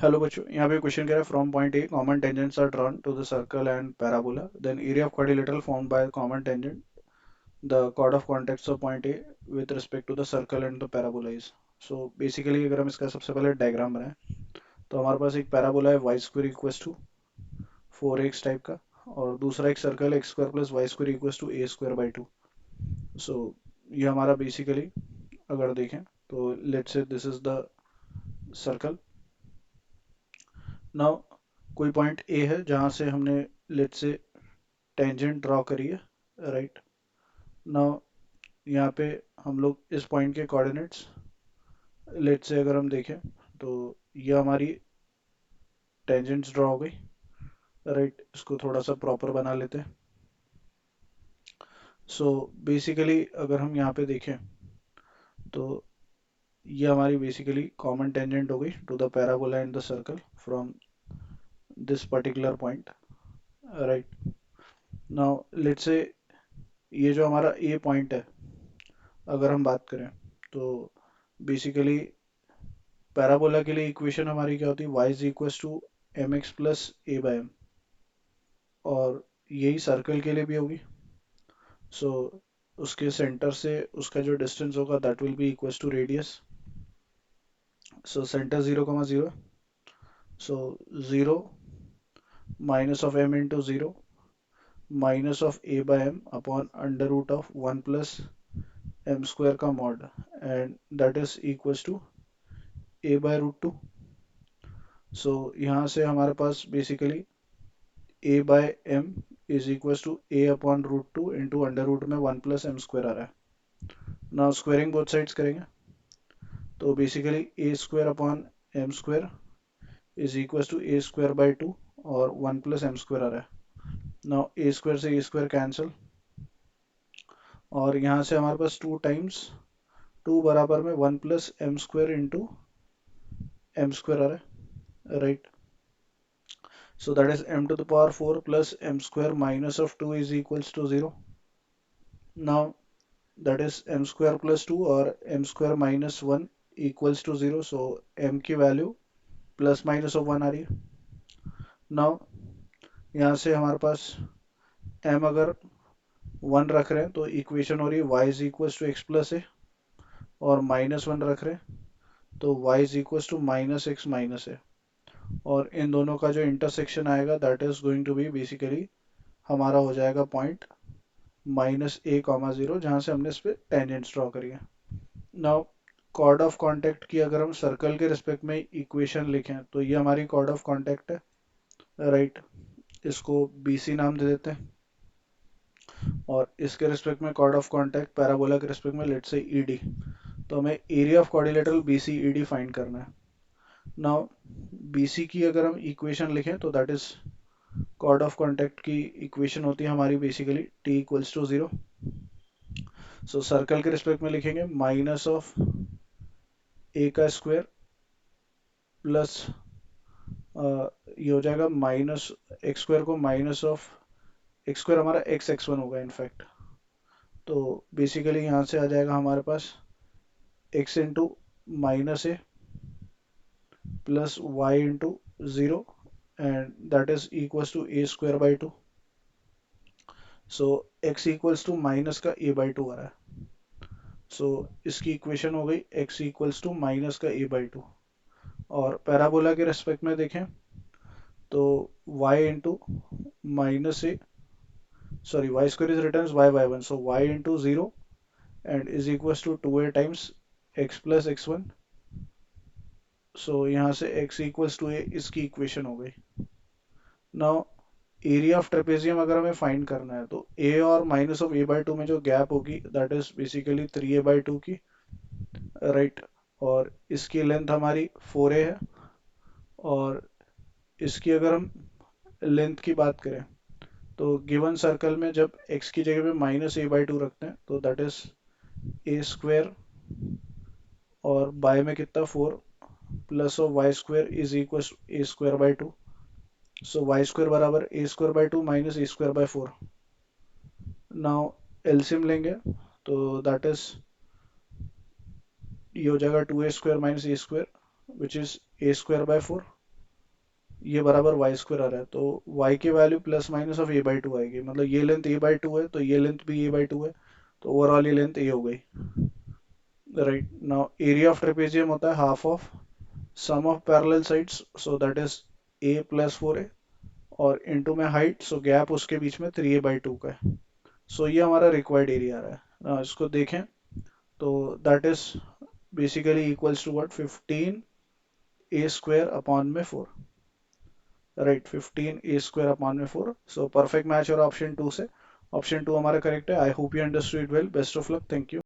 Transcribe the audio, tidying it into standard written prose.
Hello बच्चों, यहाँ पे क्वेश्चन कह रहा है from point A common tangents are drawn to the circle and parabola then area of quadrilateral formed by common tangent the chord of contacts of point A with respect to the circle and the parabola is. So basically अगर हम इसका सबसे पहले diagram बनाएं तो हमारे पास एक parabola है Y square equals to 4x type का, और दूसरा एक सर्कल है X square plus Y square equals to A square by two. So ये हमारा बेसिकली अगर देखें तो let's say this is the circle. Now कोई पॉइंट ए है जहाँ से हमने लेट्स से टेंजेंट ड्रॉ करी है, राइट। नाउ यहाँ पे हम लोग इस पॉइंट के कोऑर्डिनेट्स लेट्स से अगर हम देखें तो ये हमारी टेंजेंट्स ड्रॉ हो गई, राइट। इसको थोड़ा सा प्रॉपर बना लेते हैं। सो बेसिकली अगर हम यहाँ पे देखें तो ये हमारी बेसिकली कॉमन टेंजेंट हो गई to the parabola and the circle from this particular point, right. Now let's say ये जो हमारा ए पॉइंट है अगर हम बात करें तो बेसिकली पैराबोला के लिए इक्वेशन हमारी क्या होती है, y is equal to M X plus A by M, और यही सर्कल के लिए भी होगी। सो उसके सेंटर से उसका जो डिस्टेंस होगा that will be equal to radius. So centre 0,0, so 0 minus of m into 0 minus of a by M upon under root of 1 plus M square का mod, and that is equal to a by root two. So यहाँ से हमारे पास basically a by m is equal to a upon root two into under root में 1 plus M square आ रहा है। Now squaring both sides करेंगे तो basically a square upon M square is equal to a square by two, और 1 plus M square आ रहा है। नाउ a स्क्वायर से a स्क्वायर कैंसिल, और यहाँ से हमारे पास 2 टाइम्स 2 बराबर में 1 plus M square into M square आ रहा है, right. So that is m to the power 4 plus M square minus of 2 is equals to 0। Now that is m square plus 2 or m square minus 1 equals to 0, so m की value plus minus of 1 आ रही है। Now यहाँ से हमारे पास m अगर 1 रख रहे हैं तो इक्वेशन हो रही है y is equal to X plus A, और माइनस 1 रख रहे हैं तो y is equal to minus X minus A, और इन दोनों का जो इंटरसेक्शन आएगा that is going to be basically हमारा हो जाएगा point minus A comma zero, जहाँ से हमने इस पर टेंजेंट्स ड्रॉ करी है। नाउ कॉर्ड ऑफ कांटेक्ट की अगर हम सर्कल के रिस्पेक्ट में इक्वेशन लिखें तो ये हमारी कॉर्ड ऑफ कांटेक्ट है, राइट। इसको BC नाम दे देते हैं, और इसके रिस्पेक्ट में कॉर्ड ऑफ कांटेक्ट पैराबोला के रिस्पेक्ट में लेट्स से ED। तो हमें area of quadrilateral BCED find करना है। नाउ BC की अगर हम इक्वेशन लिखें तो that is chord of contact की इक्वेशन होती है हमारी basically T equals to 0। So circle के रिस्पेक्ट में लिखेंगे माइनस ऑफ ए का स्क्वायर प्लस ये हो जाएगा माइनस एक्स स्क्वायर को माइनस ऑफ एक्स स्क्वायर, हमारा x x1 होगा इनफैक्ट। तो बेसिकली यहाँ से आ जाएगा हमारे पास x into minus A plus Y into 0, and that is equals to A square by two. So x equals to minus का a बाई टू आ रहा है। सो इसकी इक्वेशन हो गई x इक्वल्स टू माइनस का a बाई टू, और parabola के रेस्पेक्ट में देखें तो y into minus A, sorry, y square is written as y by 1, so y into 0 and is equals to 2a times x plus x1। so यहाँ से x equals to a इसकी equation हो गई। Now area of trapezium अगर हमें find करना है तो a और minus of a by to में जो गैप होगी that is basically 3a by two की, राइट। और इसकी लेंथ हमारी 4a है, और इसकी अगर हम लेंथ की बात करें तो गिवन सर्कल में जब x की जगह पे माइनस a बाई टू रखते हैं तो दैट इज ए स्क्वायर, और बाय में कितना 4 plus of Y square is equal A square by two. So Y square बराबर A square by two minus A square by 4। Now LCM लेंगे तो that is ये हो जाएगा 2a square minus A square which is A square by 4। ये बराबर Y square आ रहा है, तो वाई की value plus minus of A by two आएगी, मतलब ये लेंथ ए बाई टू है तो ये लेंथ भी ए बाई टू है, तो ओवरऑल ये लेंथ ए हो गई। Right now area of trapezium होता है half of sum of parallel sides, so that is A plus four A, और इनटू में हाइट, सो गैप उसके बीच में थ्री ए बाई टू का है। सो ये हमारा रिक्वायर्ड एरिया आ रहा है। इसको देखें तो that is basically equals to what, 15 A square upon में 4। राइट, 15 ए स्क्वायर अपॉन में 4। सो परफेक्ट मैच और ऑप्शन टू से। ऑप्शन टू हमारा करेक्ट है। I hope you understood well. Best of luck. Thank you.